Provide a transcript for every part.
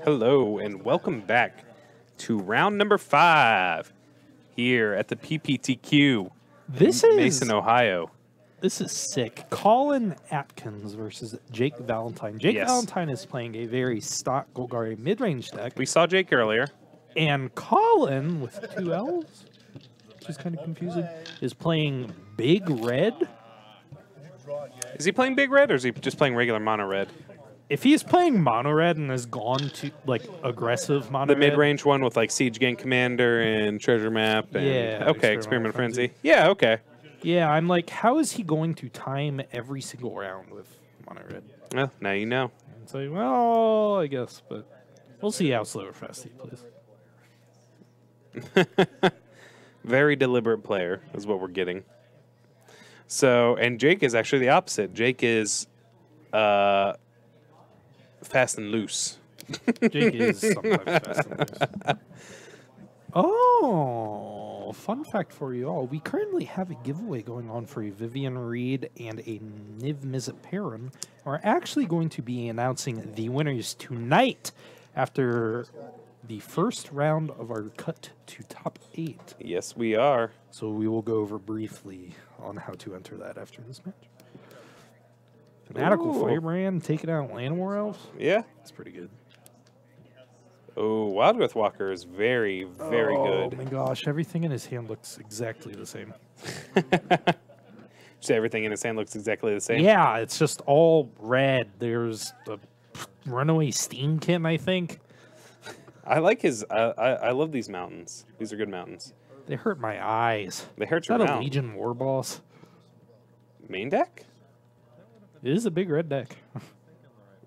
Hello, and welcome back to round number 5 here at the PPTQ in Mason, Ohio. This is sick. Collin Atkins versus Jake Valentine. Jake Valentine is playing a very stock Golgari mid-range deck. We saw Jake earlier. And Collin, with 2 L's, which is kind of confusing, is playing Big Red. Is he playing Big Red, or is he just playing regular Mono Red? If he's playing Mono Red and has gone to, like, aggressive Mono The Red. mid-range one with, like, Siege Gang Commander and Treasure Map. And, yeah. Okay, Experiment Frenzy. Yeah, okay. Yeah, I'm like, how is he going to time every single round with Mono Red? Well, now you know. It's like, well, I guess, but we'll see how slow or fast he plays. Very deliberate player is what we're getting. So, and Jake is actually the opposite. Jake is fast and loose. Jake is sometimes fast and loose. Oh, fun fact for you all. We currently have a giveaway going on for a Vivian Reed and a Niv Mizzet Perrin. We're actually going to be announcing the winners tonight after the first round of our cut to top 8. Yes, we are. So we will go over briefly on how to enter that after this match. Fanatical Firebrand taking out Llanowar Elves. Yeah. That's pretty good. Oh, Wild Growth Walker is very, very good. Oh my gosh, everything in his hand looks exactly the same. So everything in his hand looks exactly the same? Yeah, it's just all red. There's the Runaway Steamkin, I think. I like his... I love these mountains. These are good mountains. They hurt my eyes. They hurt Is your that mouth. a Legion War Boss? Main deck? It is a big red deck.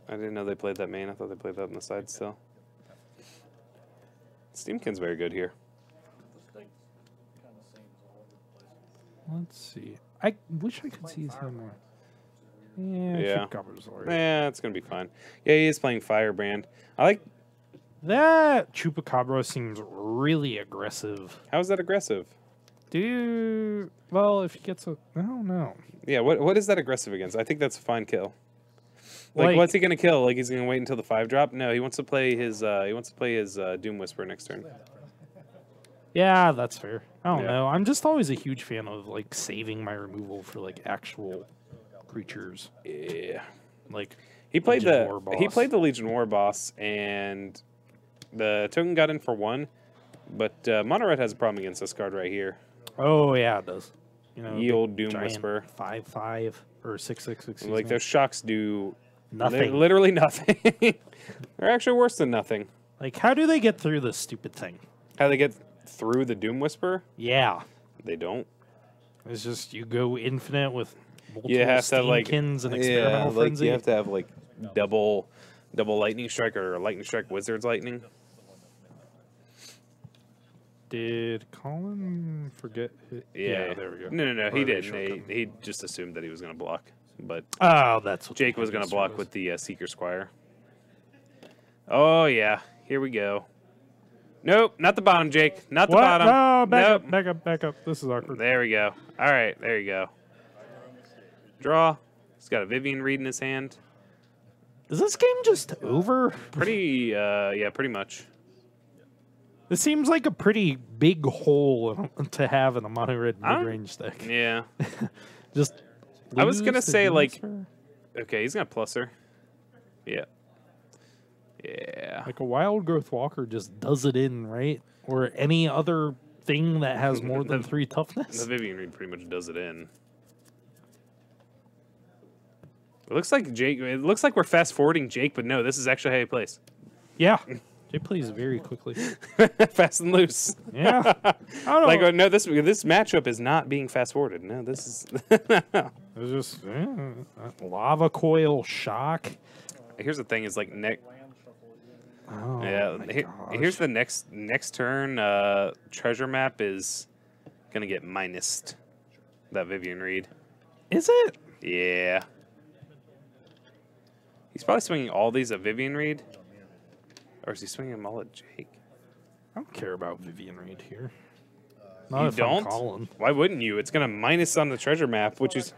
I didn't know they played that main. I thought they played that on the side still. Steamkin's very good here. Let's see. I wish I could see his hand more. Yeah. Chupacabra's alright. Yeah, it's going to be fine. Yeah, he is playing Firebrand. I like... That Chupacabra seems really aggressive. How is that aggressive? Well, if he gets a... I don't know. Yeah, what is that aggressive against? I think that's a fine kill. Like what's he gonna kill? Like he's gonna wait until the 5 drop? No, he wants to play his Doom Whisper next turn. Yeah, that's fair. I don't Yeah. know. I'm just always a huge fan of like saving my removal for like actual creatures. Yeah. Like He played Legion War Boss. the Legion War Boss, and the token got in for 1, but Mono Red has a problem against this card right here. Oh yeah, it does. You know, Ye old Doom Whisper. 5/5 or 6/6. Like those shocks do nothing. Literally nothing. They're actually worse than nothing. Like, how do they get through this stupid thing? How they get through the Doom Whisper? Yeah, They don't. it's just you go infinite with multiple You have to have like Steamkins and experimental frenzy. you have to have like double lightning strike or lightning strike wizard's lightning. Did Collin forget? Yeah, there we go. No, he Or didn't. He just assumed that he was going to block, but Oh, that's what Jake was going to block with the Seeker Squire. Oh yeah, here we go. Nope, not the bottom, Jake. Not the What? bottom. No, Nope. back up. This is awkward. There we go. All right, there you go. Draw. He's got a Vivian Reed in his hand. Is this game just over? Pretty, yeah, pretty much. This seems like a pretty big hole to have in a mono red mid-range deck. Yeah. Just I was gonna lose to say, like- Doomstar? Okay, he's gonna plus her. Yeah. Yeah. Like a Wild Growth Walker just does it in, right? Or any other thing that has more than 3 The toughness. Vivian Reed pretty much does it in. It looks like Jake. It looks like we're fast forwarding Jake, but no, this is actually how he plays. Yeah. Jay plays very quickly. Fast and loose. Yeah. I don't know. Like no, this matchup is not being fast forwarded. No, this is. It's just lava coil shock. Here's the thing: is like Oh, yeah. my Here's gosh. the next turn. Treasure map is gonna get minused. That Vivian Reed. Is it? Yeah. He's probably swinging all these at Vivian Reed. Or is he swinging them all at Jake? I don't care about Vivian Reed here. You Not if I'm don't? Collin. Why wouldn't you? It's going to minus on the treasure map, which is...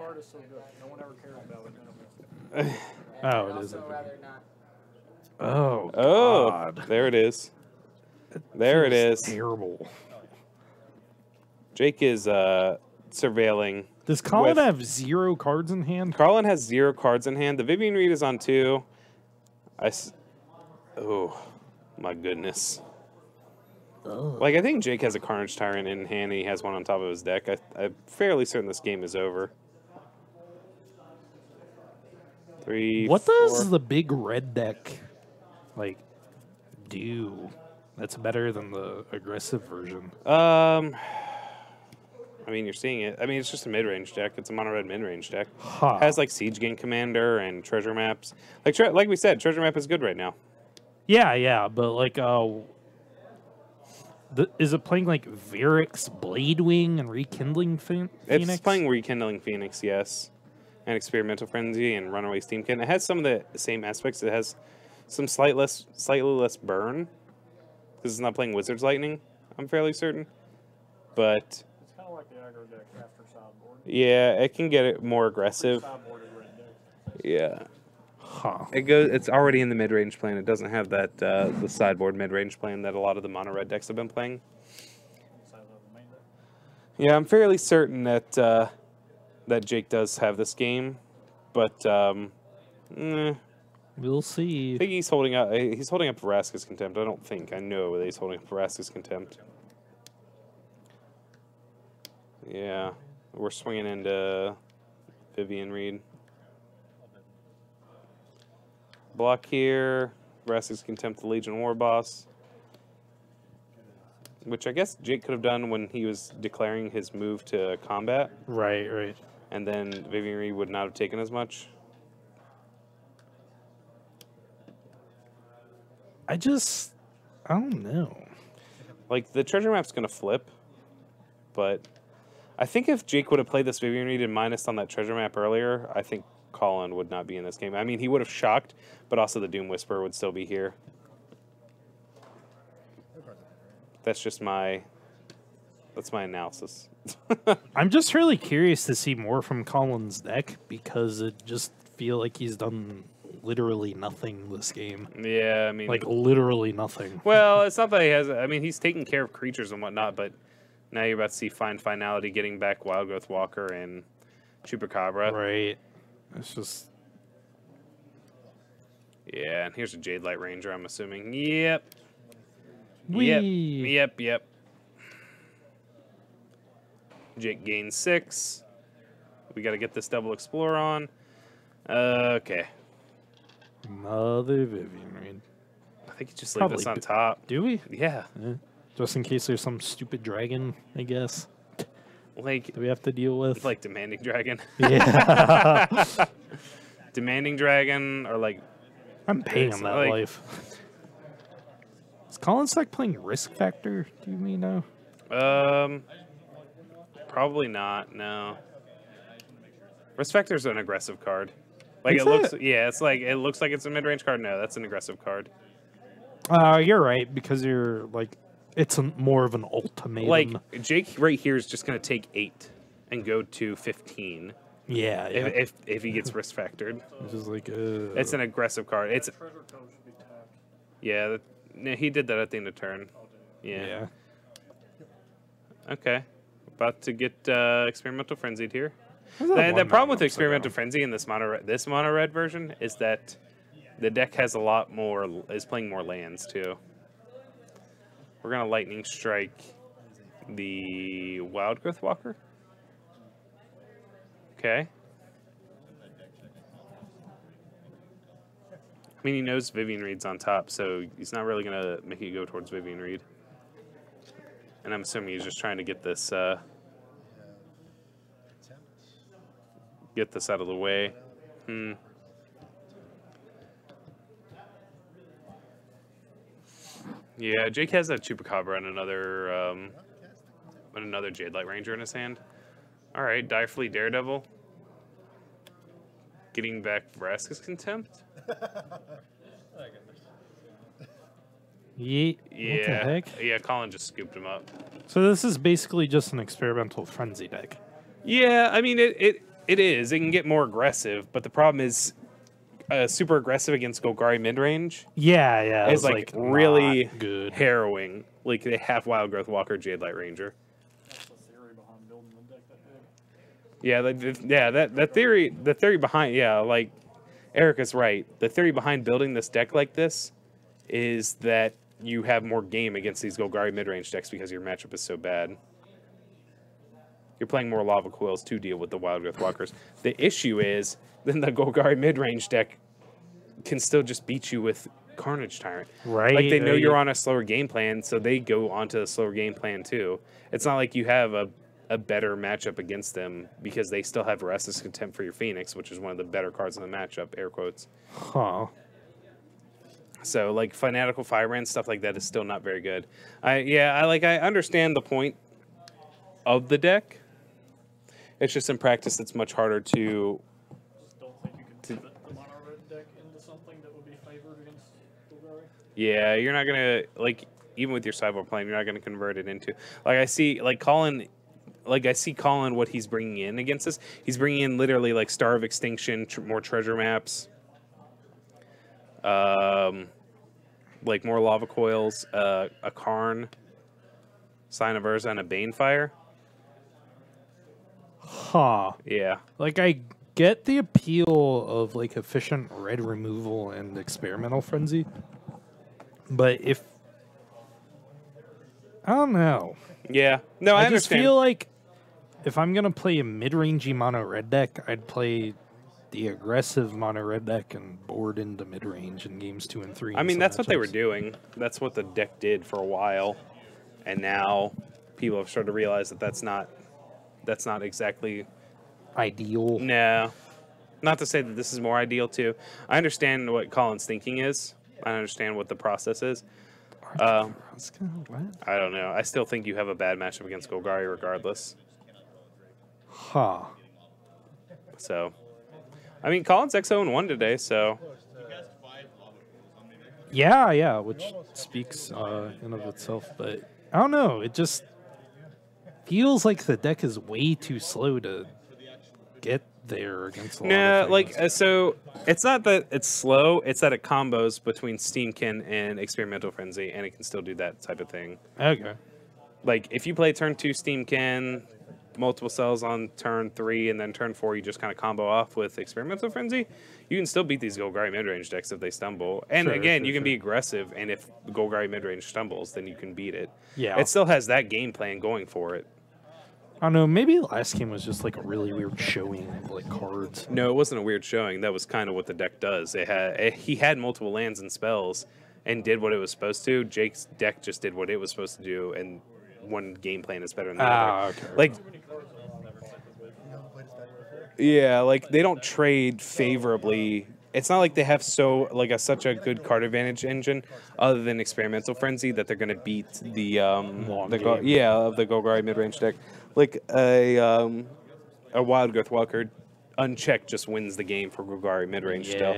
Oh, it is. Oh, Oh, God. there it is. There it Feels is. terrible. There it is. There it Feels is. Terrible. Jake is surveilling. Does Collin with- have 0 cards in hand? Collin has 0 cards in hand. The Vivian Reed is on 2. Oh, my goodness. Oh. Like, I think Jake has a Carnage Tyrant in hand, and he has one on top of his deck. I'm fairly certain this game is over. 3, What 4. does the big red deck, like, do that's better than the aggressive version? I mean, you're seeing it. I mean, it's just a mid-range deck. It's a mono-red mid-range deck. Huh. Has, like, Siege Gang Commander and Treasure Maps. Like we said, Treasure Map is good right now. Yeah, but, like, is it playing, like, Varric's Bladewing and Rekindling Phoenix? It's playing Rekindling Phoenix, yes. And Experimental Frenzy and Runaway Steamkin. It has some of the same aspects. It has some slightly less burn. Because it's not playing Wizard's Lightning, I'm fairly certain. But It's kind of like the aggro deck after sideboard. yeah, it can get it more aggressive. Sideboarded red deck. Yeah. Huh. It's already in the mid-range plan. It doesn't have that the sideboard mid-range plan that a lot of the mono-red decks have been playing. Side of the main deck. Yeah, I'm fairly certain that that Jake does have this game, but I We'll see. think he's holding up Vraska's Contempt. I don't think. I know that he's holding up Vraska's Contempt. Yeah, we're swinging into Vivian Reed. Block here. Vraska's Contempt, the Legion War Boss. Which I guess Jake could have done when he was declaring his move to combat. Right. And then Vivian Reed would not have taken as much. I don't know. Like, the treasure map's going to flip. But I think if Jake would have played this Vivian Reed and minus on that treasure map earlier, I think Collin would not be in this game. I mean, he would have shocked, but also the Doom Whisperer would still be here. That's just that's my analysis. I'm just really curious to see more from Collin's deck because it just feel like he's done literally nothing this game. Yeah, I mean... Like, literally nothing. Well, it's not that he has... I mean, he's taking care of creatures and whatnot, but now you're about to see Find Finality getting back Wild Growth Walker and Chupacabra. Right. It's just... Yeah, and here's a Jade Light Ranger, I'm assuming. Yep. Whee! Yep. Jake gains 6. We got to get this Double Explorer on. Okay. Another Vivian Reed. I think you just leave this on top. Do we? Yeah. Just in case there's some stupid dragon, I guess. Like, Do we have to deal with? like Demanding Dragon. Yeah. Demanding Dragon, or like... I'm paying It's on that like- life. Is Colin Stack playing Risk Factor? Do you know? Probably not, no. Risk Factor's an aggressive card. Like, Is it looks... it? Yeah, it looks like it's a mid-range card. No, that's an aggressive card. You're right, because you're, like, it's more of an ultimatum. Like, Jake right here is just going to take 8 and go to 15 yeah. if he gets risk factored. It's just like, It's an aggressive card. It's Treasure code should be tapped. yeah, no, he did that at the end of turn. Yeah. Okay. About to get Experimental Frenzied here. The problem with Experimental Frenzy in this mono red version is that the deck has is playing more lands too. We're gonna Lightning Strike the Wild Growth Walker. Okay. I mean, he knows Vivian Reed's on top, so he's not really gonna make it go towards Vivian Reed. And I'm assuming he's just trying to get this out of the way. Yeah, Jake has a Chupacabra and another Jade Light Ranger in his hand. All right, Direfleet Daredevil. Getting back Vraska's Contempt. Yeah. What the Yeah, heck? yeah. Collin just scooped him up. So this is basically just an Experimental Frenzy deck. Yeah, I mean it is. It can get more aggressive, but the problem is, super aggressive against Golgari mid range Yeah. is like really not good. harrowing. Like they have Wild Growth Walker, Jade Light Ranger. That's the theory behind building the deck that big. Yeah, the theory behind like Erica's right. The theory behind building this deck like this is that you have more game against these Golgari mid range decks because your matchup is so bad. You're playing more Lava Coils to deal with the Wild Growth Walkers. The issue is then the Golgari mid range deck can still just beat you with Carnage Tyrant. Right. Like they know you're on a slower game plan, so they go onto a slower game plan too. It's not like you have a better matchup against them because they still have Restless Contempt for your Phoenix, which is one of the better cards in the matchup, air quotes. Huh. So like Fanatical Firebrand, stuff like that is still not very good. I understand the point of the deck. It's just in practice it's much harder to Just don't think you can pivot the mono red deck into something that would be favored against Golgari. Yeah, you're not gonna even with your sideboard plan, you're not gonna convert it into I see Collin, what he's bringing in against this. He's bringing in literally like Star of Extinction, more treasure maps, like more Lava Coils, a Karn, Sign of Urza, and a Banefire. Huh. Yeah. Like, I get the appeal of, like, efficient red removal and experimental frenzy. But if... I don't know. Yeah. No, I just understand. feel like if I'm going to play a mid-rangey mono red deck, I'd play the aggressive mono red deck and board into mid-range in games 2 and 3. I mean, that's what they were doing. That's what the deck did for a while. And now people have started to realize that that's not exactly ideal. No. Not to say that this is more ideal, too. I understand what Collin's thinking is. I understand what the process is. I don't know. I still think you have a bad matchup against Golgari regardless. Huh. So, I mean, Collin's XO1 today, so... Yeah, which speaks in of itself, but I don't know. It just feels like the deck is way too slow to get there against a lot of things. So it's not that it's slow, it's that it combos between Steamkin and Experimental Frenzy, and it can still do that type of thing. Okay. Like, if you play turn 2 Steamkin, multiple cells on turn 3, and then turn 4 you just kind of combo off with Experimental Frenzy, you can still beat these Golgari midrange decks if they stumble. And again, you can be aggressive, and if Golgari midrange stumbles, then you can beat it. Yeah. It still has that game plan going for it. I don't know, maybe last game was just like a really weird showing of like cards. No, it wasn't a weird showing. That was kind of what the deck does. He had multiple lands and spells and did what it was supposed to. Jake's deck just did what it was supposed to do, and one game plan is better than the other. Okay. Like, yeah, like they don't trade favorably. It's not like they have such a good card advantage engine, other than Experimental Frenzy, that they're gonna beat the of the Golgari midrange deck. Like a Wild Growth Walker, unchecked, just wins the game for Golgari midrange. Still,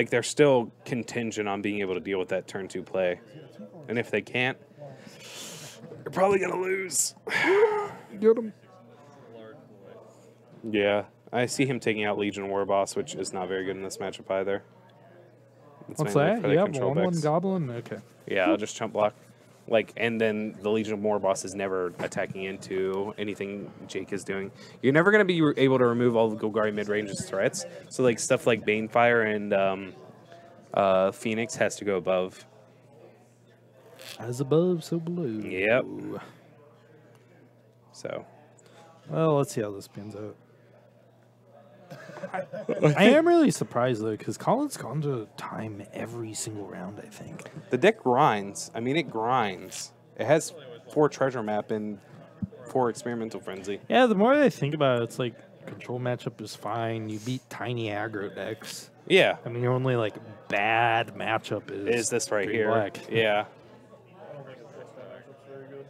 they're still contingent on being able to deal with that turn 2 play, and if they can't, you're probably gonna lose. Get him. Yeah, I see him taking out Legion Warboss, which is not very good in this matchup either. What's that? You have 1/1 Goblin? Okay. Yeah, I'll just chump block. And then the Legion Warboss is never attacking into anything Jake is doing. You're never going to be able to remove all the Golgari mid-range's threats. So, stuff like Banefire and Phoenix has to go above. As above, so below. Yep. So. Well, let's see how this pans out. I am really surprised, though, because Collin's gone to time every single round, I think. The deck grinds. I mean, it grinds. It has 4 treasure map and 4 experimental frenzy. Yeah, the more I think about it, it's like control matchup is fine. You beat tiny aggro decks. Yeah. I mean, your only bad matchup is this right here. Black. Yeah. I don't think the text matchup's very good.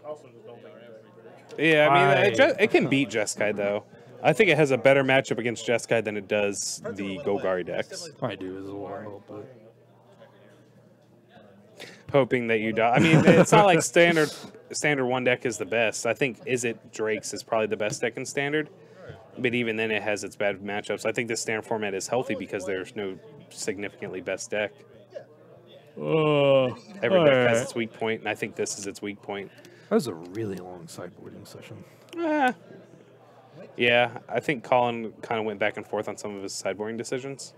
I also just don't think it has any very good. Yeah, I mean, it can beat Jeskai, though. I think it has a better matchup against Jeskai than it does the Golgari decks. I do as well, but... Hoping that you die. I mean, it's not like standard 1 deck is the best. I think Drake's is probably the best deck in standard. But even then, it has its bad matchups. I think this standard format is healthy because there's no significantly best deck. Every deck has its weak point, and I think this is its weak point. That was a really long sideboarding session. Yeah, I think Collin kind of went back and forth on some of his sideboarding decisions.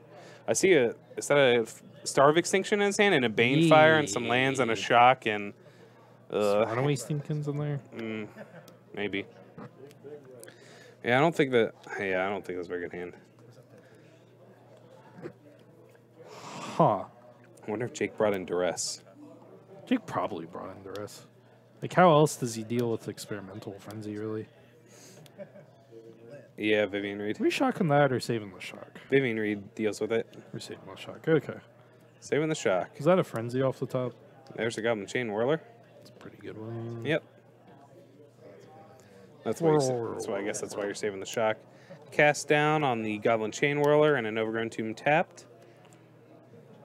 I see is that a Star of Extinction in his hand, and a Banefire, and some lands, and a Shock, and... Runaway Steamkins in there? Maybe. Yeah, I don't think that... Yeah, I don't think that's a very good hand. Huh. I wonder if Jake brought in Duress. Jake probably brought in Duress. Like, how else does he deal with Experimental Frenzy, really? Yeah, Vivian Reed. Are we shocking that or saving the shock? Vivian Reed deals with it. We're saving the shock. Okay. Saving the Shock. Is that a Frenzy off the top? There's a Goblin Chain Whirler. It's a pretty good one. Yep. That's why, I guess that's why you're saving the Shock. Cast down on the Goblin Chain Whirler and an Overgrown Tomb tapped.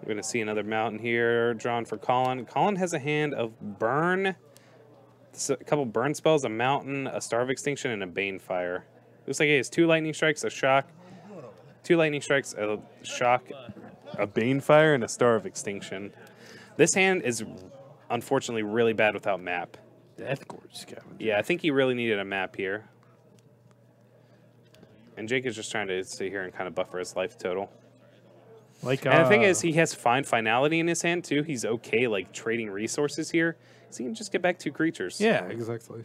We're going to see another mountain here drawn for Collin. Collin has a hand of Burn, a couple Burn spells, a Mountain, a Star of Extinction, and a Banefire. Looks like he has 2 Lightning Strikes, a Shock, 2 Lightning Strikes, a Shock, a Banefire, and a Star of Extinction. This hand is unfortunately really bad without map. Deathgorge Scavenger. Yeah, I think he really needed a map here. And Jake is just trying to sit here and kind of buffer his life total. Like, And the thing is, he has Find Finality in his hand, too. He's okay, like, trading resources here. So he can just get back 2 creatures. Yeah, exactly.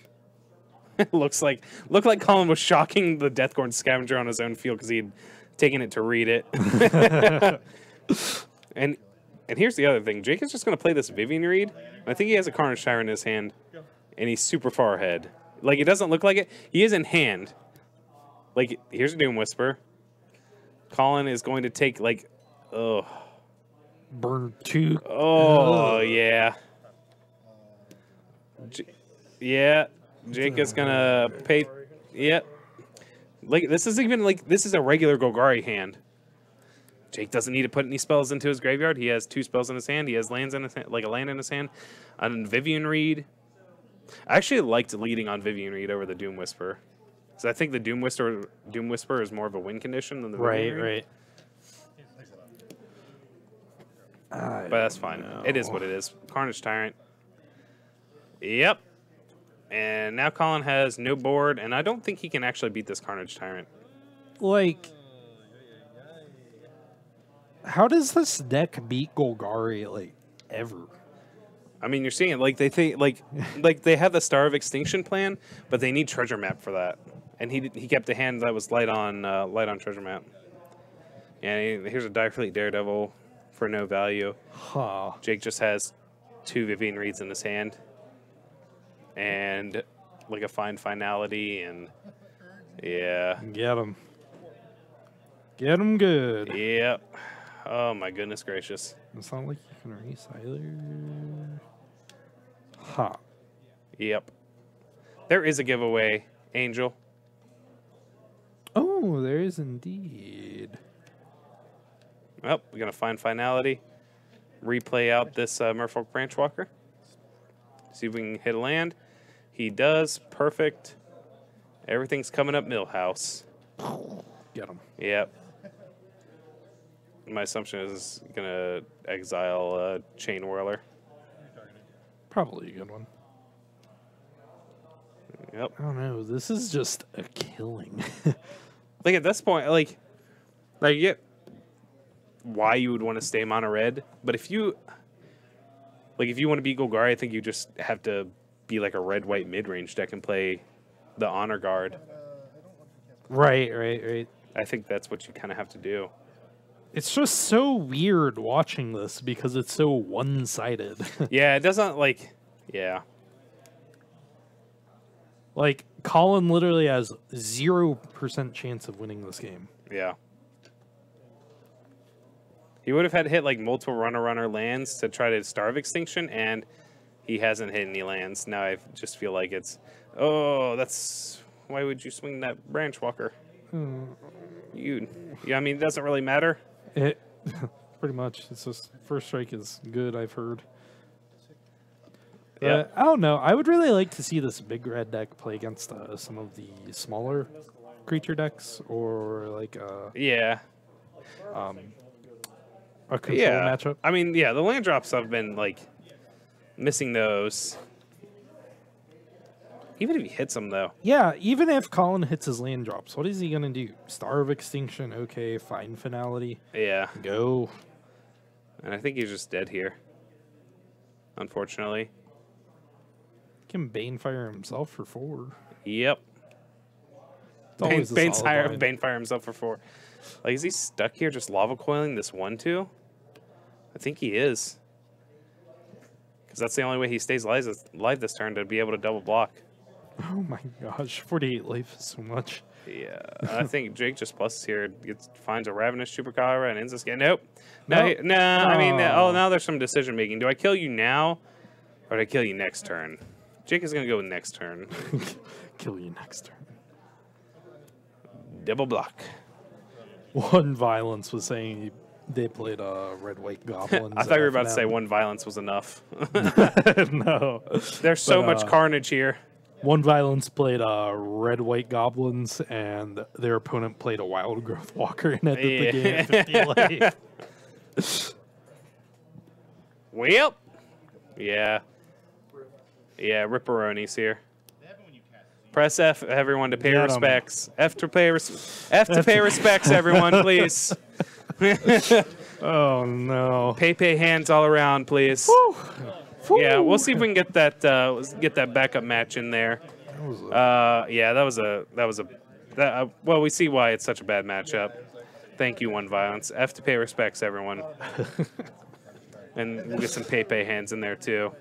Looked like Collin was shocking the Deathgorn Scavenger on his own field because he had taken it to read it. and here's the other thing. Jake is just going to play this Vivian Reed. I think he has a Carnage Tyrant in his hand, and he's super far ahead. Like, it doesn't look like it. He is in hand. Like, here's a Doom Whisper. Collin is going to take, like, Burn 2. Oh, yeah. Yeah. Jake is gonna pay. Yep. Like this is a regular Golgari hand. Jake doesn't need to put any spells into his graveyard. He has 2 spells in his hand. He has lands in his hand, like a land in his hand. On Vivian Reed, I actually liked leading on Vivian Reed over the Doom Whisper. So I think the Doom Whisper is more of a win condition than the Vivian Reed. But that's fine. It is what it is. Carnage Tyrant. Yep. And now Collin has no board, and I don't think he can actually beat this Carnage Tyrant. Like, how does this deck beat Golgari, like, ever? I mean, you're seeing it. Like, they think, like they have the Star of Extinction plan, but they need Treasure Map for that. And he kept a hand that was light on Treasure Map. And here's a Direfleet Daredevil for no value. Huh. Jake just has 2 Vivian Reeds in his hand. And like a Find Finality, and yeah. Get him. Get him good. Yep. Oh my goodness gracious. It's not like you can erase either. Ha. Yep. There is a giveaway, Angel. Oh, there is indeed. Well, we're going to Find Finality. Replay out this Merfolk Branchwalker. See if we can hit a land. He does. Perfect. Everything's coming up Millhouse. Get him. Yep. My assumption is going to exile Chain Whirler. Probably a good one. Yep. I don't know. This is just a killing. Like at this point, like I get why you would want to stay mono red, but if you want to beat Golgari, I think you just have to be like a red-white mid-range deck and play the Honor Guard. Right. I think that's what you kind of have to do. It's just so weird watching this because it's so one-sided. Yeah, it doesn't like... Yeah. Like, Collin literally has 0% chance of winning this game. Yeah. He would have had to hit like multiple runner lands to try to Starve Extinction, and he hasn't hit any lands. Now I just feel like it's... Oh, that's... Why would you swing that Branch Walker? Yeah, I mean, it doesn't really matter. It pretty much. It's just first strike is good, I've heard. Yeah. I don't know. I would really like to see this big red deck play against some of the smaller creature decks or like Yeah. a control Yeah. matchup? I mean, yeah, the land drops have been like missing those. Even if he hits them, though. Yeah, even if Collin hits his land drops, what is he going to do? Star of Extinction, okay, fine finality. Yeah. Go. And I think he's just dead here. Unfortunately. Can Banefire himself for 4. Yep. It's always a solid line. Banefire himself for 4. Like, is he stuck here just lava coiling this 1/2? I think he is. Because that's the only way he stays alive this turn, to be able to double block. Oh my gosh, 48 life is so much. Yeah, I think Jake just pluses here, finds a Ravenous Chupacabra and ends this game. Nope. No, Nope. no, I mean, now there's some decision making. Do I kill you now, or do I kill you next turn? Jake is going to go next turn. Kill you next turn. Double block. One Violence was saying they played Red-White Goblins. I thought you were about to say one Violence was enough. No. There's so But, much carnage here. One Violence played Red-White Goblins, and their opponent played a Wild Growth Walker and ended the game at 50 life. Well, yeah. Yeah, Ripperonis here. Press F, everyone, to pay Get 'em. respects. F to pay respects, everyone, please. Oh, no. Pay hands all around, please. Woo. Yeah, we'll see if we can get that backup match in there. Yeah, well, we see why it's such a bad matchup. Thank you, One Violence. F to pay respects, everyone. And we'll get some pay hands in there too.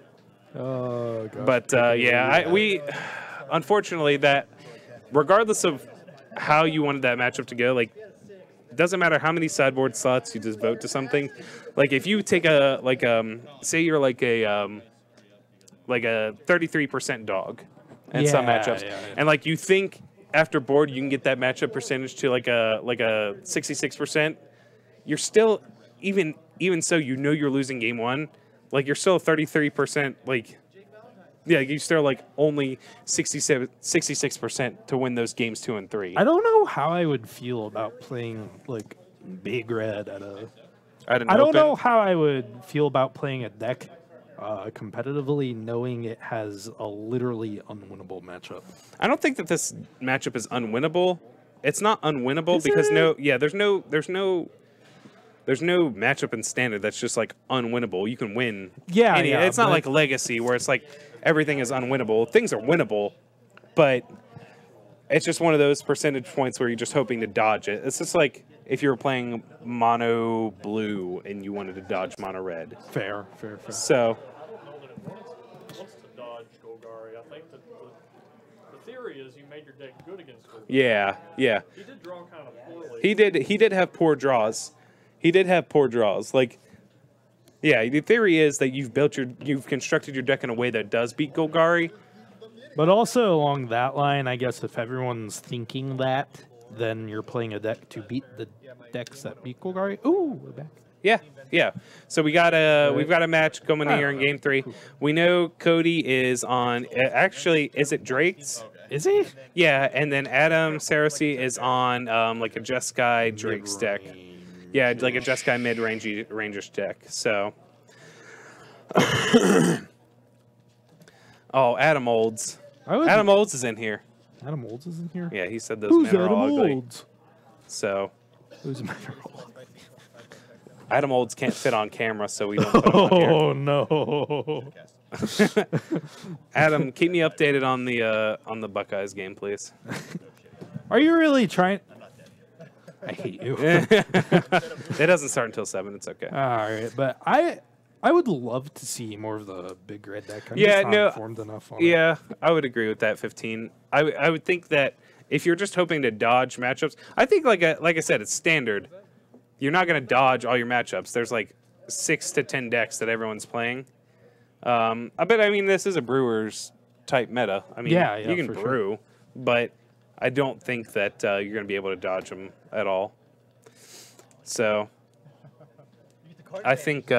Oh, gosh. But yeah, we unfortunately that regardless of how you wanted that matchup to go, like it doesn't matter how many sideboard slots you just vote to something. Like if you take say you're like a 33% dog in some matchups, and like you think after board you can get that matchup percentage to like a 66%, you're still even so you're losing game 1, like you're still 33%, like yeah, you still like only 66% to win those games 2 and 3. I don't know how I would feel about playing like Big Red at a. I don't know how I would feel about playing a deck competitively, knowing it has a literally unwinnable matchup. I don't think that this matchup is unwinnable. It's not unwinnable Is because it? there's no matchup in standard that's just like unwinnable. You can win. Yeah, it's not like Legacy where it's like everything is unwinnable. Things are winnable, but it's just one of those percentage points where you're just hoping to dodge it. It's just like if you were playing mono blue and you wanted to dodge mono red. Fair. So Wants to dodge Golgari. I think that the theory is you made your deck good against Golgari. yeah. He did draw kind of poorly. He did have poor draws. Like, yeah, the theory is that you've constructed your deck in a way that does beat Golgari. But also along that line, I guess if everyone's thinking that, then you're playing a deck to beat the decks that beat Golgari. Ooh, we're back. Yeah. So we've got a match coming here in game 3. We know Cody is on. Actually, is it Drake's? Is he? Yeah, and then Adam Sarosi is on like a Jeskai Drake's deck. Yeah, like a Jeskai mid-range deck. So. Oh, Adam Olds. Adam Olds is in here. Adam Olds is in here? Yeah, he said those Who's men are Adam all ugly. Olds? So. Who's Mineral? Adam Olds can't fit on camera, so we don't put him on here. Oh, no. Adam, keep me updated on the Buckeyes game, please. Are you really trying? I hate you. It doesn't start until 7. It's okay. All right, but I would love to see more of the Big Red deck. I'm Yeah, just not no, informed enough on it. Yeah, I would agree with that. 15. I would think that if you're just hoping to dodge matchups, I think like I said, it's standard. You're not going to dodge all your matchups. There's like 6 to 10 decks that everyone's playing. I mean, this is a Brewers type meta. I mean, Yeah, you can for brew, but I don't think that you're going to be able to dodge them at all. So, I think.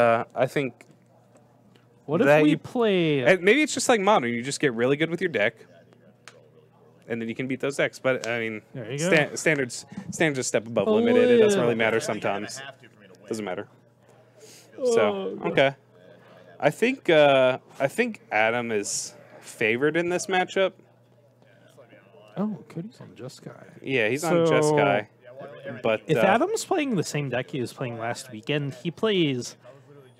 What if we play? Maybe it's just like Modern. You just get really good with your deck, and then you can beat those decks. But I mean, There you go. standards a step above limited. It doesn't really matter sometimes. Doesn't matter. So okay, I think Adam is favored in this matchup. Oh, Cody's on Just Guy. Yeah, he's on Just Guy. But If Adam's playing the same deck he was playing last weekend, he plays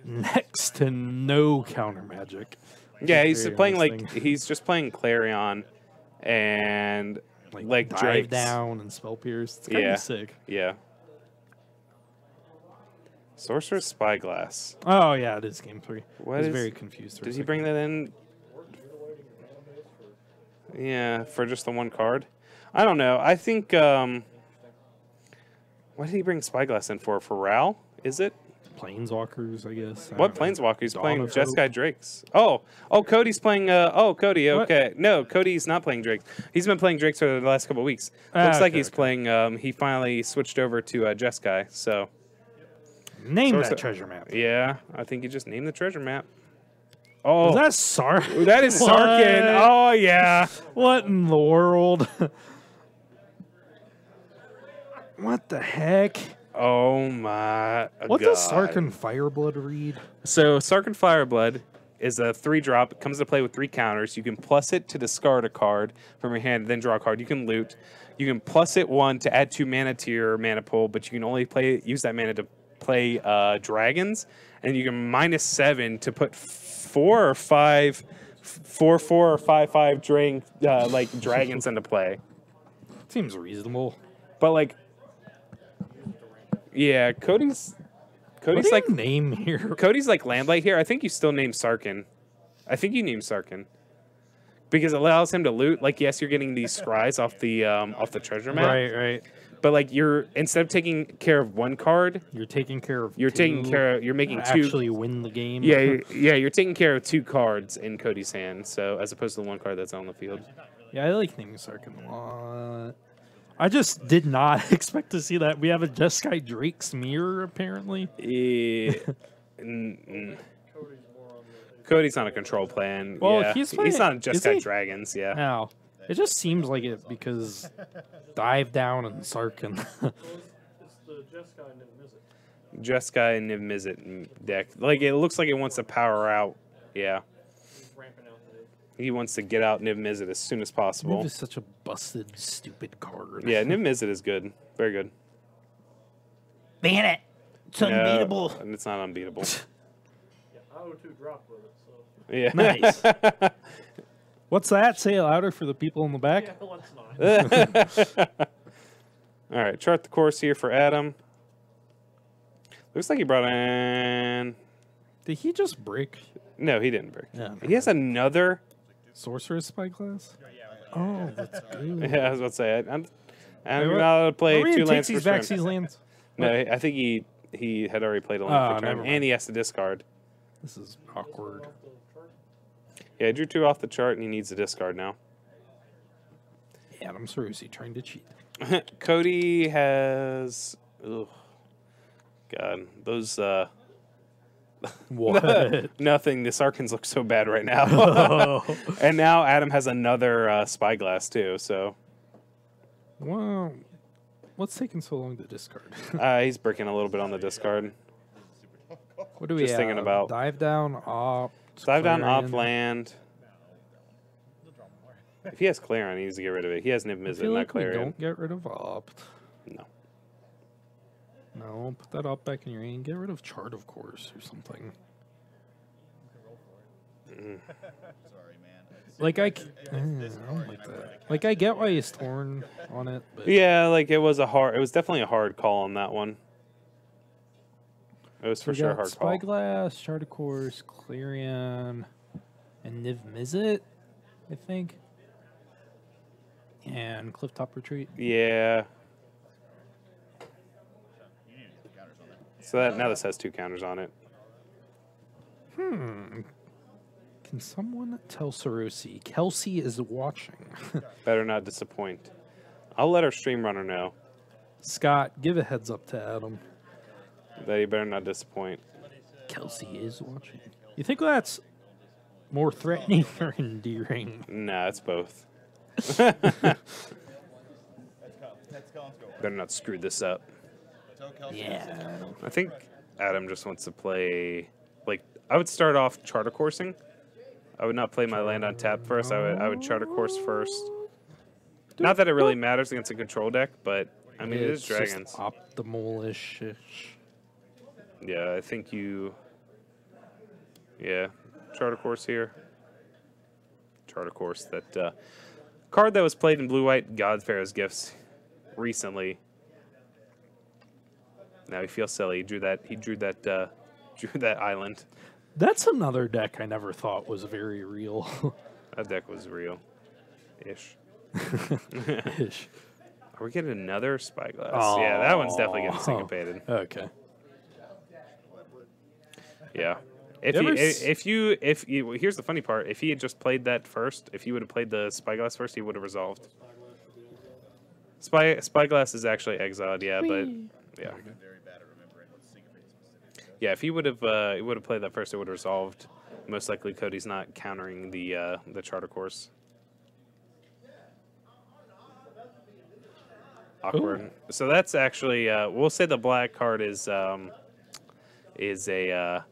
next to no counter magic. yeah, he's Very playing interesting. he's just playing Clarion and like dive Drakes. down and spell pierce. It's kind Yeah. of sick. Yeah. Sorcerer's Spyglass. Oh yeah, it is game 3. What I was is- very confused. for a Did he second. bring that in? Yeah, for just the one card. I don't know. I think. What did he bring Spyglass in for? For Ral? Is it? Planeswalkers? I guess. I What don't know. Planeswalker? He's Dawn playing of Jeskai Hope? Drakes. Oh, Cody's playing. Cody. What? Okay, no, Cody's not playing Drakes. He's been playing Drakes for the last couple of weeks. Looks like okay, he's okay. playing. He finally switched over to Jeskai. So Name Sorcerer- that treasure map. yeah, I think you just named the treasure map. Oh, Is that Sar? that is Sarkin. What? Oh yeah. What in the world? What the heck? Oh my. What God. does Sarkin Fireblood read? So Sarkin Fireblood is a 3-drop. It comes to play with 3 counters. You can plus it to discard a card from your hand, then draw a card. You can loot. You can plus it 1 to add 2 mana to your mana pool, but you can only use that mana to play dragons, and you can -7 to put 4 or 5 dragons into play. Seems reasonable. But like, yeah, Cody's What do like you name here? Cody's like Lamplight here. I think you still name Sarkin. I think you name Sarkin because it allows him to loot. Like, yes, you're getting these scries off the treasure map, Right. but like you're instead of taking care of one card, You're taking care of. you're making to 2. actually win the game. You're taking care of 2 cards in Cody's hand. So as opposed to the 1 card that's on the field. Yeah, I like naming Sarkin a lot. I just did not expect to see that. We have a Jeskai Drake's mirror, apparently. Yeah. Cody's on a control plan. Well, yeah. he's He's not is just he? got dragons. Yeah. Now, it just seems like it because Dive Down and Sarkin. It's the Jeskai and Mizzet. Jeskai and Niv Mizzet deck. Like, it looks like it wants to power out. Yeah. He's ramping out today. He wants to get out Niv Mizzet as soon as possible. Niv is such a busted, stupid card. Yeah, Niv Mizzet is good. Very good. Ban it. It's unbeatable. No, and it's not unbeatable. Yeah, IO2 dropped with it, so. Yeah. Nice. What's that? Say it louder for the people in the back. Yeah, let's not. All right, chart the course here for Adam. Looks like he brought in... Did he just break No, he didn't break. Yeah, He has another... Sorcerer's Spyglass? Oh, that's good. Yeah, I was about to say, I'm Wait, what? not allowed to play Are we 2 in lands per Takesies, turn. Backsies lands? No, I think he had already played a land per turn, never mind. and he has to discard. This is awkward. Yeah, I drew 2 off the chart, and he needs to discard now. Adam Cerusi trying to cheat. Cody has... Ugh. God, those... What? Nothing. The Sarkins look so bad right now. Oh. And now Adam has another Spyglass, too, so... Wow. What's taking so long to discard? He's breaking a little bit on the discard. What do we Just have? thinking about- Dive down, opt. Dive down, Clarion. off land. If he has Clarion, he needs to get rid of it. He has Niv I Mizzet, feel not like we Clarion. don't get rid of opt. No. No, put that opt back in your hand. Get rid of chart, of course, or something. Like I don't like that. Like I get why he's torn on it, but Yeah, like it was definitely a hard call on that one. It was for we sure a got hard call. Spyglass, Chart of Course, Clarion, and Niv Mizzet, I think. And Clifftop Retreat. Yeah. So now this has 2 counters on it. Can someone tell Cerusi? Kelsey is watching. Better not disappoint. I'll let our stream runner know Scott, give a heads up to Adam. that he better not disappoint. Kelsey is watching. You think that's more threatening or endearing? Nah, it's both. Better not screw this up. Yeah. I think Adam just wants to play. Like, I would start off charter coursing. I would not play my land on tap first. I would charter course first. Not that it really matters against a control deck, but I mean it is dragons. Optimal-ish. Yeah, I think you. Yeah, charter course here. Charter course, that card that was played in blue-white Godfarrow's Gifts recently. Now he feels silly. He drew that. Drew that island. That's another deck I never thought was very real. That deck was real, ish. Ish. Are we getting another Spyglass? Oh, yeah, that one's definitely getting syncopated. Okay. Yeah. If you here's the funny part. If he had just played that first, if he would have played the Spyglass first, he would have resolved. Spyglass is actually exiled, yeah, but yeah. Yeah, if he would have played that first, it would have resolved. Most likely, Cody's not countering the charter course. Awkward. Ooh. So that's actually we'll say the black card is a I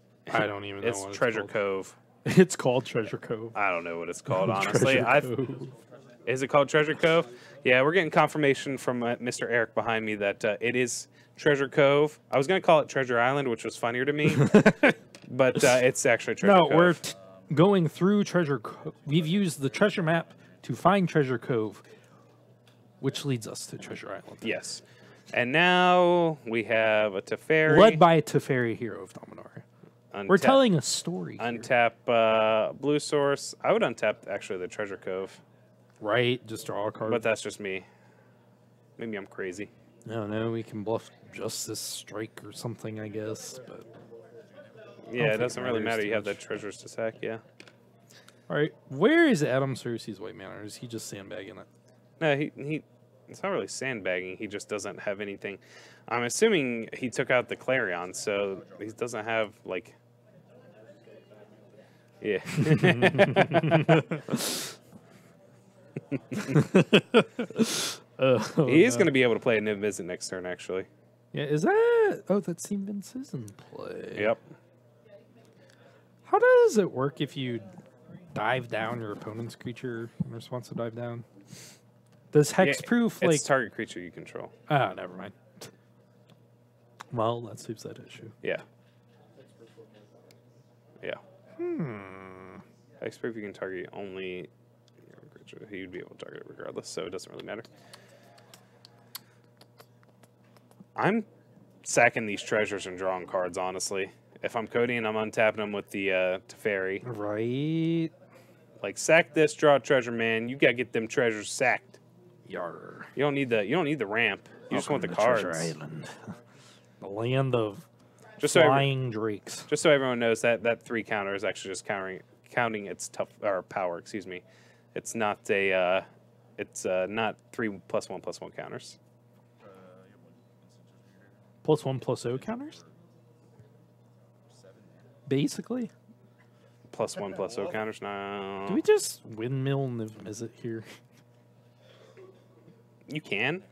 don't even know. It's Treasure Cove. It's called Treasure Cove. I don't know what it's called, honestly. Is it called Treasure Cove? Yeah, we're getting confirmation from Mr. Eric behind me that it is Treasure Cove. I was going to call it Treasure Island, which was funnier to me, but it's actually Treasure Cove. No, we're going through Treasure Cove. We've used the treasure map to find Treasure Cove, which leads us to Treasure Island. Yes. And now we have a Teferi. Led by a Teferi, Hero of Dominaria. We're telling a story here. Untap blue source. I would untap, actually, the Treasure Cove. Right, just draw a card. But that's just me. Maybe I'm crazy. No, we can bluff Justice Strike or something, I guess. But yeah, it doesn't really matter. You have that treasures to sack, yeah. All right, where is Adam Cersei's white mana? Or is he just sandbagging it? No, he. It's not really sandbagging. He just doesn't have anything. I'm assuming he took out the Clarion, so he doesn't have, like... Yeah. He is going to be able to play a Niv Mizzet next turn, actually. Yeah, is that... Oh, that's Team Vince's in play. Yep. How does it work if you dive down your opponent's creature in response to dive down? Does hexproof, it's target creature you control. Ah, never mind. Well, that suits that issue. Yeah. Yeah. Hexproof you can target only your creature. He'd be able to target it regardless, so it doesn't really matter. I'm sacking these treasures and drawing cards, honestly. If I'm Cody and I'm untapping them with the Teferi. Right. Like, sack this, draw a treasure, man. You gotta get them treasures sacked. Yar. You don't need the ramp. You just want the cards. Treasure Island. The land of flying drakes. Just so everyone knows that 3 counter is actually just counting its power. Excuse me. It's not a. It's not 3+1/+1 counters. +1/+0 counters. Basically. +1/+0 counters. No. Do we just windmill Niv Mizzet here? You can,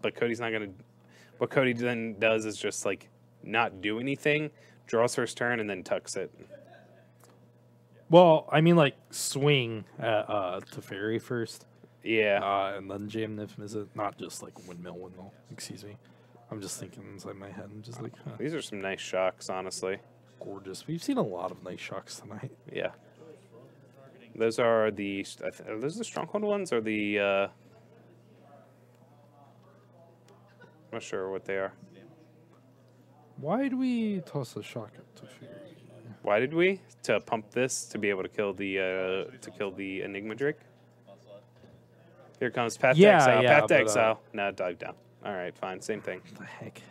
but Cody's not gonna. What Cody then does is just like not do anything, draws first turn, and then tucks it. Well, I mean, like swing at Teferi first. Yeah. And then jam Niv Mizzet, not just like windmill. Excuse me. I'm just thinking inside my head. I'm just like, huh. These are some nice shocks, honestly. Gorgeous. We've seen a lot of nice shocks tonight. Yeah. Those are the. Are those the stronghold ones or the? I'm not sure what they are. Why do we toss a shock at Teferi? Why did we? To pump this to be able to kill the Enigma Drake. Here comes Path to Exile. Path to Exile. No, dive down. All right, fine, same thing. What the heck?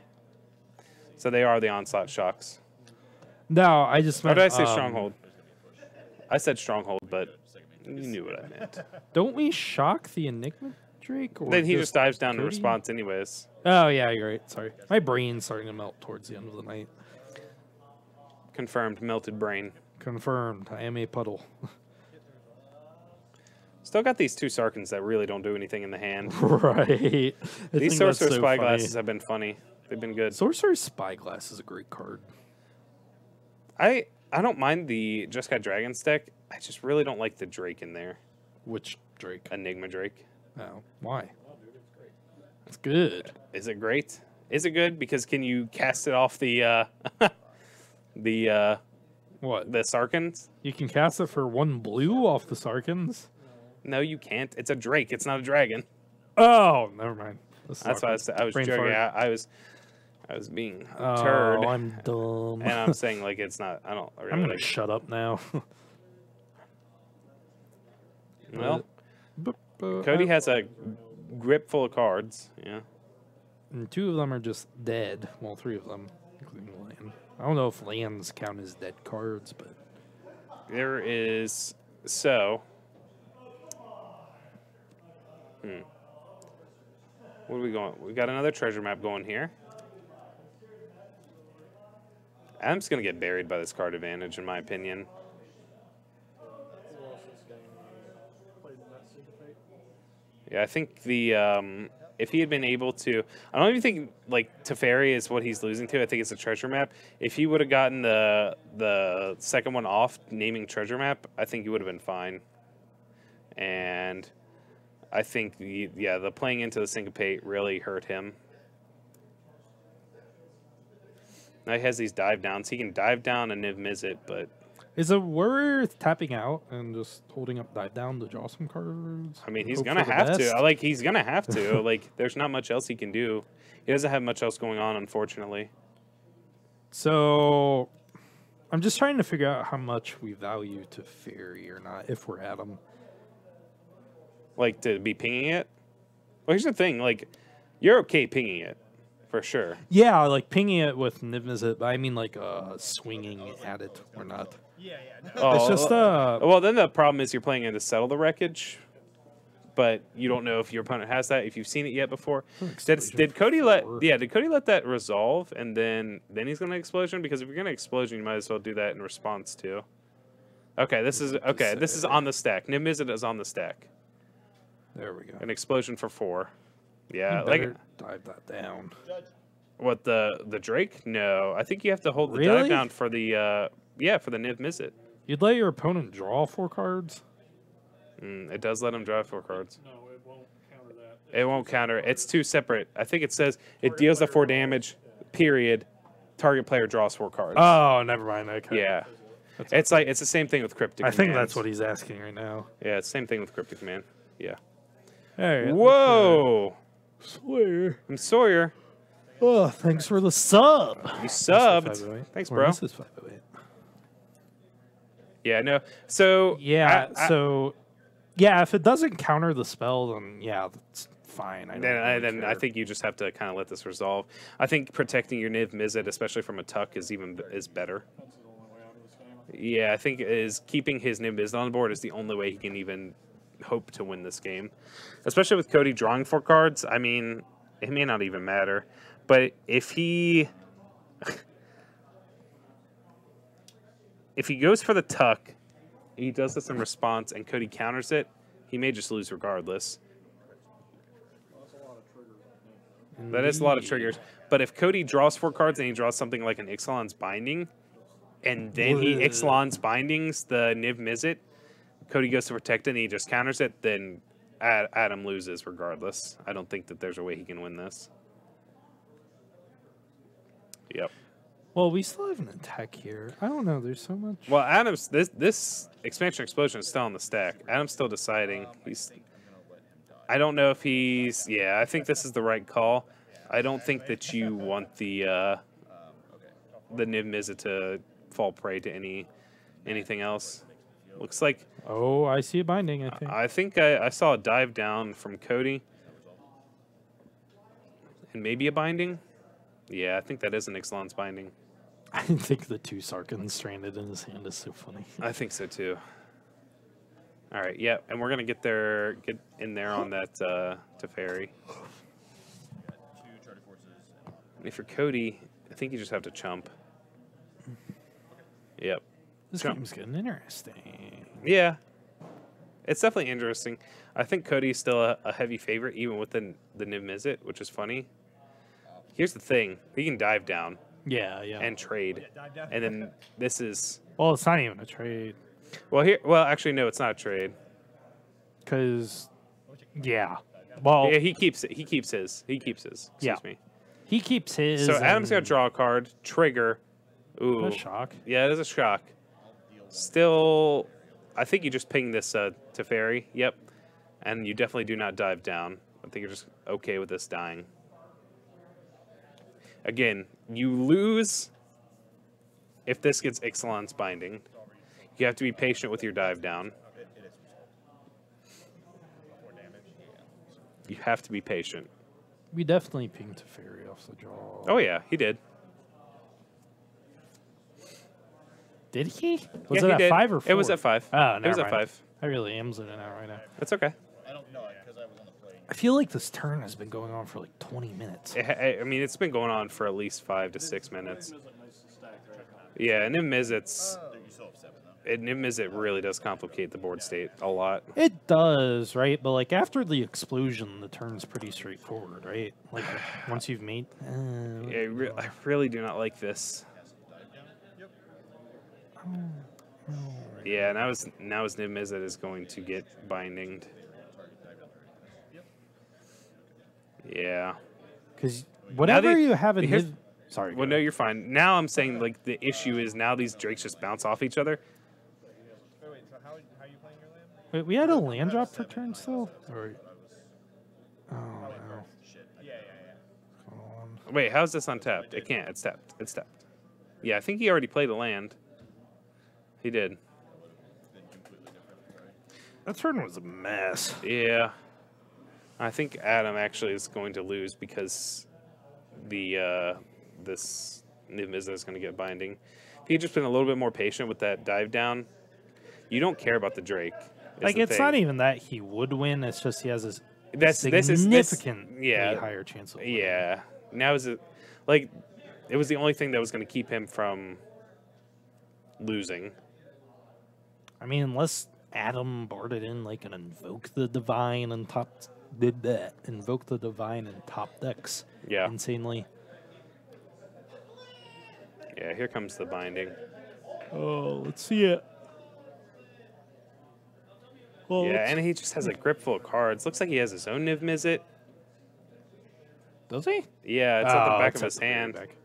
So they are the onslaught shocks. No, I just meant. Or did I say stronghold? I said stronghold, but you knew what I meant. Don't we shock the Enigma Drake? Or then he just dives down in response, anyways. Oh yeah, you're right. Sorry, my brain's starting to melt towards the end of the night. Confirmed, melted brain. Confirmed. I am a puddle. Still got these 2 Sarkans that really don't do anything in the hand. Right. These Sorcerer's Spyglasses have been funny. They've been good. Sorcerer's Spyglass is a great card. I don't mind the Just Got Dragons deck. I just really don't like the Drake in there. Which Drake? Enigma Drake. Oh, why? It's good. Is it great? Is it good? Because can you cast it off the What? the Sarkans? You can cast it for 1 blue off the Sarkans? No, you can't. It's a Drake. It's not a dragon. Oh, never mind. That's why I was Brain joking. fart. I was being a turd. Oh, I'm dumb. And I'm saying like it's not. I don't. Really I'm gonna like shut up now. Well, Cody has a grip full of cards. Yeah. And 2 of them are just dead. Well, 3 of them, including land. I don't know if lands count as dead cards, but There is so. What are we going? We got another treasure map going here. Adam's gonna get buried by this card advantage, in my opinion. Yeah, I think the if he had been able to, I don't even think like Teferi is what he's losing to. I think it's a treasure map. If he would have gotten the second one off, naming treasure map, I think he would have been fine. And I think the playing into the syncopate really hurt him. Now he has these dive downs. He can dive down and Niv Mizzet, but is it worth tapping out and just holding up dive down to draw some cards? I mean, he's Hope gonna for the have best? to. He's gonna have to. Like, there's not much else he can do. He doesn't have much else going on, unfortunately. So I'm just trying to figure out how much we value Teferi or not, if we're at him. Like, to be pinging it? Well, here's the thing. Like, you're okay pinging it, for sure. Yeah, like pinging it with Niv Mizzet, but I mean like swinging at it or not. Oh, It's just well, then the problem is you're playing in to settle the wreckage, but you don't know if your opponent has that, if you've seen it yet before. Did Cody let that resolve, and then he's going to explosion? Because if you're going to explosion, you might as well do that in response to. Okay, this is on the stack. Niv Mizzet is on the stack. There we go. An explosion for 4. Yeah, You like better dive that down. what the Drake? No, I think you have to hold the Really? dive down for the for the Niv Mizzet. You'd let your opponent draw 4 cards? It does let him draw 4 cards. No, it won't counter that. It won't counter. It's 2 separate. I think it says it deals the 4 damage. Period. Target player draws 4 cards. Oh, never mind. Okay. Yeah, it's like it's the same thing with Cryptic. I think Commands. that's what he's asking right now. Yeah, it's the same thing with Cryptic Command. Yeah. Hey, Whoa! Sawyer. I'm Sawyer. Oh, thanks for the sub. You subbed. 508. Thanks, Or bro. This is 508. Yeah, no. So Yeah, if it doesn't counter the spell, then yeah, that's fine. Then I think you just have to kind of let this resolve. I think protecting your Niv Mizzet, especially from a tuck, is better. That's the only way out of this game. Yeah, I think is keeping his Niv Mizzet on the board is the only way he can even hope to win this game. Especially with Cody drawing 4 cards. I mean, it may not even matter. But if he goes for the tuck, he does this in response, and Cody counters it, he may just lose regardless. That is a lot of triggers. But if Cody draws 4 cards and he draws something like an Ixalan's Binding, and then he Ixalan's Bindings the Niv Mizzet, Cody goes to protect it and he just counters it, then Adam loses regardless. I don't think that there's a way he can win this. Yep. Well, we still have an attack here. I don't know. There's so much. Well, Adam's this expansion explosion is still on the stack. Adam's still deciding. I don't know if he's. Yeah, I think this is the right call. I don't think that you want the Niv Mizzet to fall prey to anything else. Looks like. Oh, I see a binding. I think. I think I saw a dive down from Cody, and maybe a binding. Yeah, I think that is an Ixalan's Binding. I think the 2 Sarkans stranded in his hand is so funny. I think so too. All right, yeah, and we're gonna get in there on that Teferi. If you're Cody, I think you just have to chump. Yep. This Jump. game's getting interesting. Yeah. It's definitely interesting. I think Cody's still a heavy favorite, even with the Niv Mizzet, which is funny. Here's the thing: he can dive down Yeah. and trade, and then this is Well, it's not even a trade. well, actually, no, it's not a trade. Because, yeah. Well, Yeah, he keeps it. He keeps his. Excuse me. he keeps his. So Adam's got to and- draw a card. Trigger. Ooh. A shock. Yeah, it is a shock. Still, I think you just ping this Teferi. Yep. And you definitely do not dive down. I think you're just okay with this dying. Again, you lose if this gets Ixalan's binding. You have to be patient with your dive down. You have to be patient. We definitely pinged Teferi off the draw. Oh, yeah, he did. Did he? Was Yeah, it he at did. 5 or 4? It was at 5. Oh, It was never at mind. 5. I really am zooming out right now. That's okay. I don't know because I was on the plane. I feel like this turn has been going on for like 20 minutes. I mean, it's been going on for at least 5 to 6 minutes. Yeah, and Niv Mizzet's... You still have 7 though. Niv Mizzet really does complicate the board state a lot. It does, right? But like after the explosion, the turn's pretty straightforward, right? Like once you've made. Yeah, I really do not like this. Yeah, now his Niv Mizzet is going to get bindinged. Yeah. Because whatever the- you have in here's- his. Sorry. Well, no, you're fine. Now I'm saying, like, the issue is now these drakes just bounce off each other. Wait, so how are you playing your land? Wait, we had a land drop for turn still? Or... Oh, no. Yeah. Come on. Wait, how's this untapped? It can't. It's tapped. It's tapped. Yeah, I think he already played a land. He did. That turn was a mess. Yeah. I think Adam actually is going to lose because this Niv Mizzet is going to get binding. If he had just been a little bit more patient with that dive down, you don't care about the Drake. Like, it's not even that he would win. It's just he has this This significantly yeah, higher chance of winning. yeah. Now is it like it was the only thing that was going to keep him from losing. I mean, unless Adam boarded in like an Invoke the Divine and did that. Invoke the Divine and top decks. Yeah. Insanely. Yeah, here comes the binding. Oh, let's see it. Well, Yeah, and he just has a grip full of cards. Looks like he has his own Niv Mizzet. does he? Yeah, it's at the back it's of at his the very hand. back.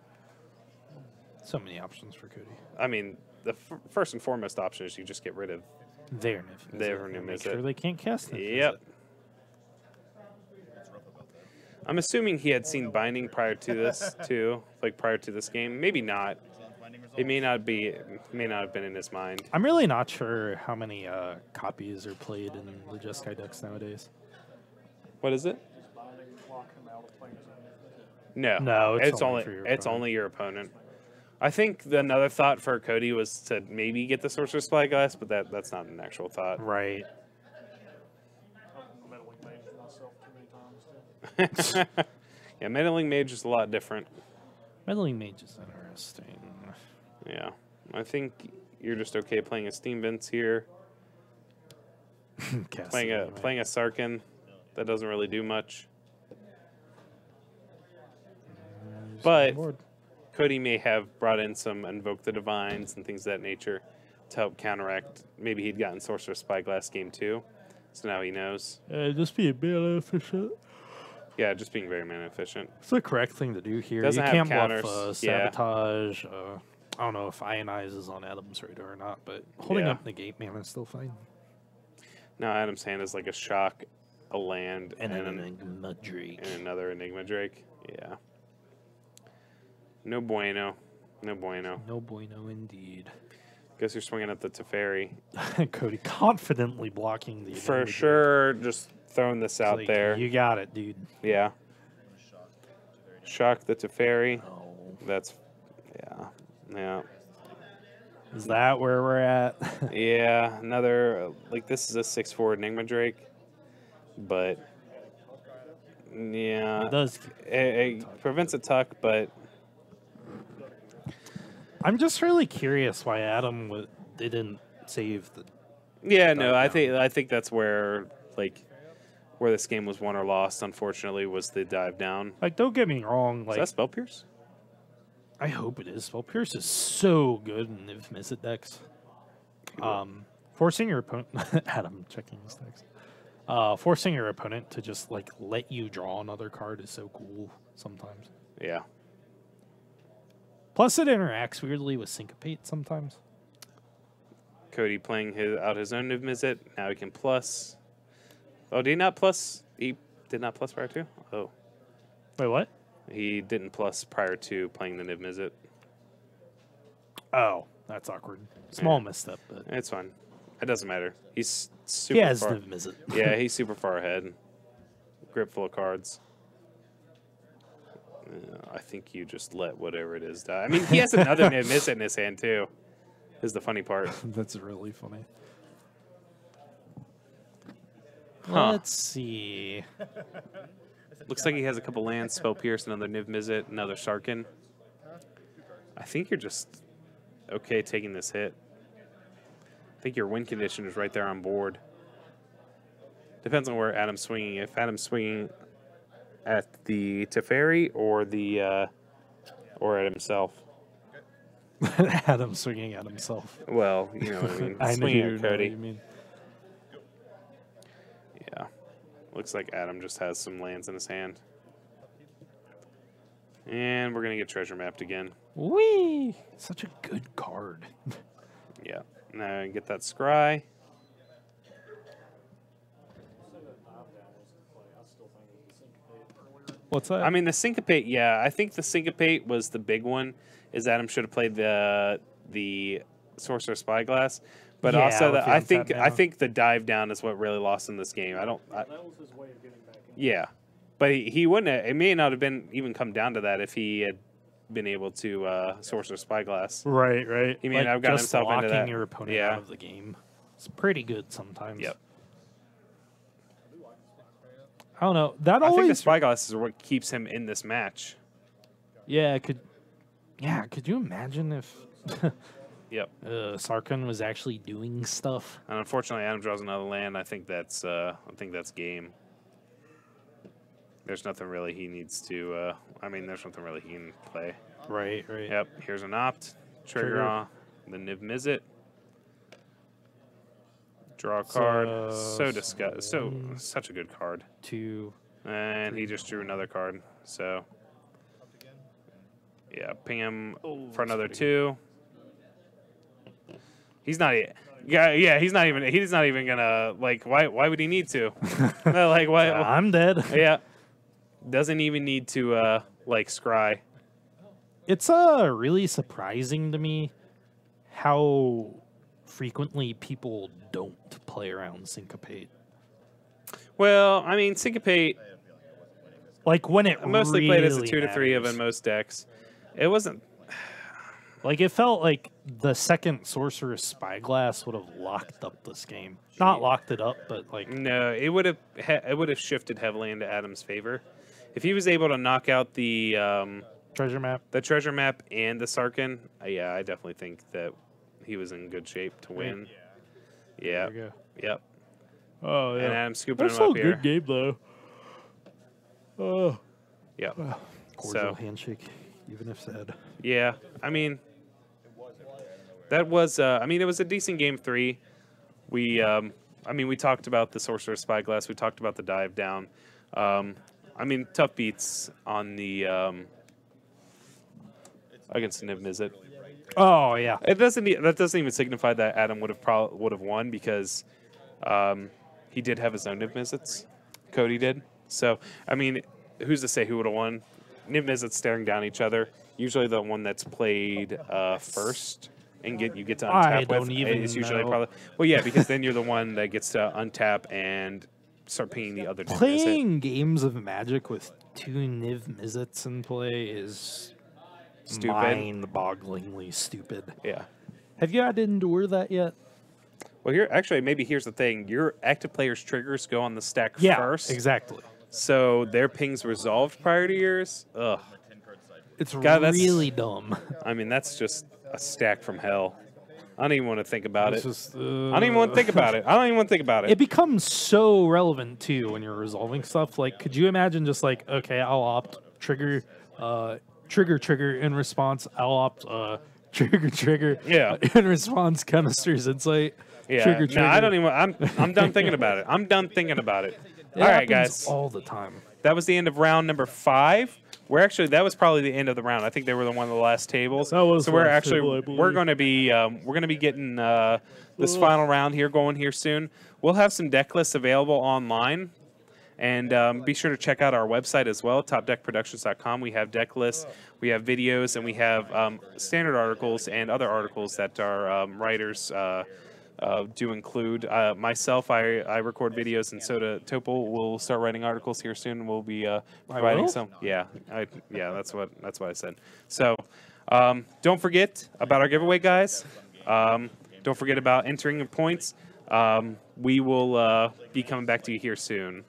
So many options for Cody. I mean, the first and foremost option is you just get rid of. Their Niv. Their and Niv make Mizzet. sure they can't cast Niv. Yep. I'm assuming he had seen binding prior to this too, like prior to this game. Maybe not. It may not be. It may not have been in his mind. I'm really not sure how many copies are played in the Jeskai decks nowadays. What is it? No, No, it's it's only only for your it's opponent. only your opponent. I think another thought for Cody was to maybe get the Sorcerer's Spyglass, but that's not an actual thought. Right. Meddling mage myself too many times too. Yeah, Meddling Mage is a lot different. Meddling Mage is interesting. Yeah, I think you're just okay playing a Steam Vince here, playing a Sarkin. That doesn't really do much. But Cody may have brought in some Invoke the Divines and things of that nature to help counteract. Maybe he'd gotten Sorcerer's Spyglass game 2, so now he knows. Just be a bit efficient. Yeah, just being very mana efficient. It's the correct thing to do here. Doesn't you have can't counters. bluff Yeah. sabotage. I don't know if Ionize is on Adam's radar or not, but holding Yeah. up negate mana is still fine. Now Adam's hand is like a shock, a land, And and, an Enigma Drake. and another Enigma Drake. Yeah. No bueno. No bueno. No bueno indeed. Guess you're swinging at the Teferi. Cody confidently blocking the For Enigma Drake. sure, just throwing this It's out like, there. You got it, dude. Yeah. Shock the Teferi. Oh. That's, yeah. Yeah. Is that where we're at? Yeah. Another, like, this is a 6/4 Enigma Drake. But, yeah. It does. It prevents a tuck, but I'm just really curious why Adam didn't save the Yeah, no, I think that's where where this game was won or lost. Unfortunately, was the dive down. Like, don't get me wrong. Is Like, that Spell Pierce? I hope it is. Spell Pierce is so good in Niv Mizzet decks. Forcing your opponent, Adam checking his decks. Forcing your opponent to just like let you draw another card is so cool sometimes. Yeah. Plus, it interacts weirdly with Syncopate sometimes. Cody playing out his own Niv Mizzet. Now he can plus. Oh, did he not plus? He did not plus prior to? Oh. Wait, what? He didn't plus prior to playing the Niv Mizzet. Oh, that's awkward. Small misstep, but It's fine. It doesn't matter. He's super he has far. Niv Mizzet. Yeah, he's super far ahead. Grip full of cards. I think you just let whatever it is die. I mean, he has another Niv Mizzet in his hand, too. Is the funny part. That's really funny. Huh. Let's see. Looks like he has a couple lands, Spell Pierce, another Niv Mizzet, another Sarkin. I think you're just okay taking this hit. I think your win condition is right there on board. Depends on where Adam's swinging. If Adam's swinging at the Teferi or the or at himself. Adam swinging at himself. Well, you know what I mean. I know Swinging you at know what Cody. you mean. Yeah. Looks like Adam just has some lands in his hand. And we're going to get treasure mapped again. Whee! Such a good card. Yeah. Now get that scry. What's that? I mean, the syncopate, yeah. I think the syncopate was the big one. Is Adam should have played the Sorcerer Spyglass. But Yeah, also, with the I untap think the dive down is what really lost in this game. That was his way of getting back in. Yeah, but he wouldn't. It may not have been even come down to that if he had been able to Sorcerer Spyglass. right. He may not have gotten just himself into locking that. your opponent Yeah. out of the game. It's pretty good sometimes. Yep. I don't know. That I think the always. Spyglass is what keeps him in this match. Yeah, could you imagine if Yep. Sarkhan was actually doing stuff? And unfortunately, Adam draws another land. I think that's game. There's nothing really he needs to. There's nothing really he can play. Right. Yep. Here's an opt. Trigger on the Niv Mizzet. Draw a card. Such a good card. 2. And he just drew another card. So yeah, ping him for another 2. He's not. Yeah. He's not even gonna like. Why would he need to? Like why? I'm dead. Yeah. Doesn't even need to like scry. It's really surprising to me how frequently people don't play around Syncopate. Well, I mean, Syncopate Like when it mostly played as a 2 to 3 of matters. in most decks. It wasn't. Like it felt like the second Sorcerer's Spyglass would have locked up this game. Not locked it up, but like No, it would have shifted heavily into Adam's favor if he was able to knock out the treasure map. treasure map and the Sarkin. Yeah, I definitely think that he was in good shape to win. Yeah. There we go. Yep. Oh And Adam's scooping That's him still up a here. good game though. Oh, Yep. cordial handshake, even if sad. Yeah. I mean, that was. It was a decent game 3. We talked about the Sorcerer Spyglass. We talked about the dive down. Tough beats on the against the Niv Mizzet. Oh yeah. That doesn't even signify that Adam would have won because he did have his own Niv Mizzets. Cody did. So who's to say who would have won? Niv Mizzets staring down each other. Usually the one that's played first and you get to untap I with don't even is usually know. probably because then you're the one that gets to untap and start pinging the other Niv Mizzet. Playing games of Magic with 2 Niv Mizzets in play is Stupid. mind-bogglingly stupid. Yeah. Have you had to endure that yet? Well, here's the thing. Your active player's triggers go on the stack Yeah, first. exactly. So their ping's resolved prior to yours. Ugh. It's God, that's- really dumb. That's just a stack from hell. I don't even want to think about it. Just, I don't even want to think about it. I don't even want to think about it. It becomes so relevant too when you're resolving stuff. Like, could you imagine just like, okay, I'll opt trigger, trigger in response. I'll opt trigger. Yeah. In response, Chemistry's Insight. Yeah. Trigger. No, I don't even. I'm done thinking about it. I'm done thinking about it. It All right, happens guys. all the time. That was the end of round number 5. That was probably the end of the round. I think they were one of the last tables. That was so the we're last actually table, I believe. we're going to be getting this final round here going here soon. We'll have some deck lists available online, and be sure to check out our website as well, topdeckproductions.com. We have deck lists, we have videos, and we have standard articles and other articles that our writers do include. Myself, I record videos, and so Topol will start writing articles here soon. We'll be providing some. Yeah, that's what I said. So don't forget about our giveaway, guys. Don't forget about entering your points. We will be coming back to you here soon.